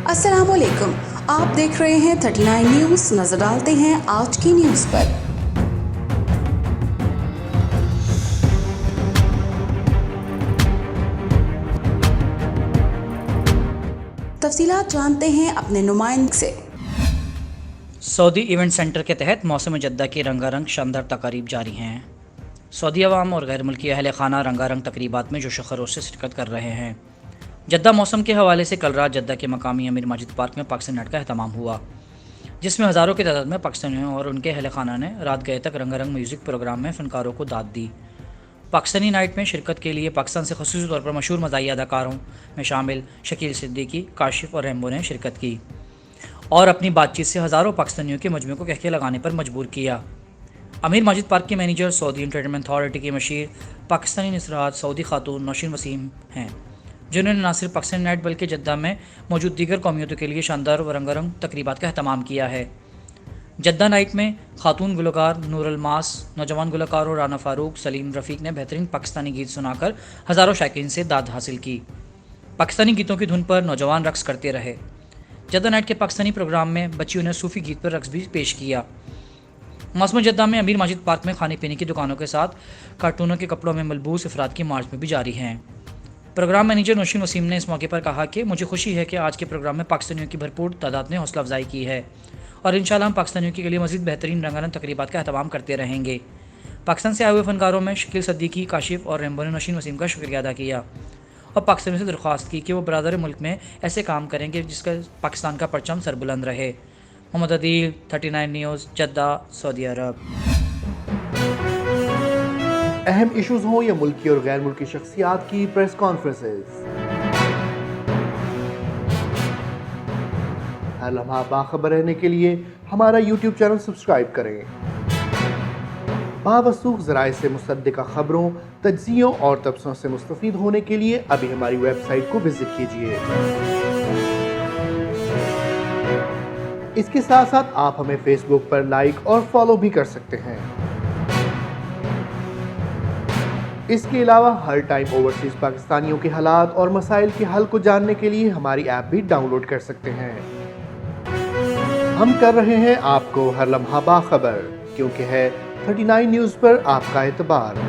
अस्सलाम वालेकुम, आप देख रहे हैं 39 न्यूज़। नजर डालते हैं आज की न्यूज़ पर। तफसीलात जानते हैं अपने नुमाइंदे से। सऊदी इवेंट सेंटर के तहत मौसम जद्दा की रंगारंग शानदार तकारीब जारी हैं। सऊदी अवाम और गैर मुल्की अहल खाना रंगारंग तकरीबात में जोश खरोश से शिरकत कर रहे हैं। जद्दा मौसम के हवाले से कल रात जद्दा के मकामी अमीर माजिद पार्क में पाकिस्तान नाइट का अहतमाम हुआ, जिसमें हज़ारों की तादाद में पाकिस्तानियों और उनके अहल खाना ने रात गए तक रंगारंग म्यूज़िक प्रोग्राम में फ़नकारों को दाद दी। पाकिस्तानी नाइट में शिरकत के लिए पाकिस्तान से ख़ुसूसी तौर पर मशहूर मज़ाही अदाकारों में शामिल शकील सिद्दीकी, काशिफ और रैम्बो ने शिरकत की और अपनी बातचीत से हज़ारों पाकिस्तानियों के मजमे को कहके लगाने पर मजबूर किया। अमीर माजिद पार्क के मैनेजर सऊदी एंटरटेनमेंट अथॉरिटी की मशीर पाकिस्तानी निसरात सऊदी खातून नौशीन वसीम हैं, जिन्होंने न सिर्फ पाकिस्तानी नाइट बल्कि जद्दा में मौजूद दीगर कौमियतों के लिए शानदार व रंगारंग तकरीबात का अहतमाम किया है। जद्दा नाइट में खातून गुलकार नूर अलमास, नौजवान गुलकारों राना फारूक, सलीम रफ़ीक ने बेहतरीन पाकिस्तानी गीत सुनाकर हज़ारों शायकीन से दाद हासिल की। पाकिस्तानी गीतों की धुन पर नौजवान रक्स करते रहे। जद्दा नाइट के पाकिस्तानी प्रोग्राम में बच्चियों ने सूफ़ी गीत पर रक्स भी पेश किया। मौसम जद्दा में अमीर माजिद पार्क में खाने पीने की दुकानों के साथ कार्टूनों के कपड़ों में मलबूस अफराद की मार्च में भी जारी हैं। प्रोग्राम मैनेजर नौशीन वसीम ने इस मौके पर कहा कि मुझे खुशी है कि आज के प्रोग्राम में पाकिस्तानियों की भरपूर तादाद ने हौसला अफजाई की है और इंशाल्लाह हम पाकिस्तानियों के लिए मज़ीद बेहतरीन रंगारंग तकरीबात का अहतमाम करते रहेंगे। पाकिस्तान से आए हुए फ़नकारों में शकील सिद्दीकी, काशिफ और रैम्बो ने नौशीन वसीम का शुक्रिया अदा किया और पाकिस्तानियों से दरख्वास्त की कि वो बरादर मुल्क में ऐसे काम करेंगे जिसका पाकिस्तान का परचम सरबुलंद रहे। मोहम्मद अदील, 39 न्यूज़, जद्दा, सऊदी अरब। अहम इश्यूज हों या मुल्की और गैर मुल्की शख्सियात की प्रेस कॉन्फ्रेंसेस, हर लम्हा बाखबर रहने के लिए हमारा YouTube चैनल सब्सक्राइब करें। बावसूख ज़राए से मुसद्दिक़ा खबरों, तज्ज़ियों और तबसरों से मुस्तफ़ीद होने के लिए अभी हमारी वेबसाइट को विजिट कीजिए। इसके साथ साथ आप हमें फेसबुक पर लाइक और फॉलो भी कर सकते हैं। इसके अलावा हर टाइम ओवरसीज़ पाकिस्तानियों के हालात और मसाइल के हल को जानने के लिए हमारी ऐप भी डाउनलोड कर सकते हैं। हम कर रहे हैं आपको हर लम्हा बाखबर, क्योंकि है 39 न्यूज़ पर आपका एतबार।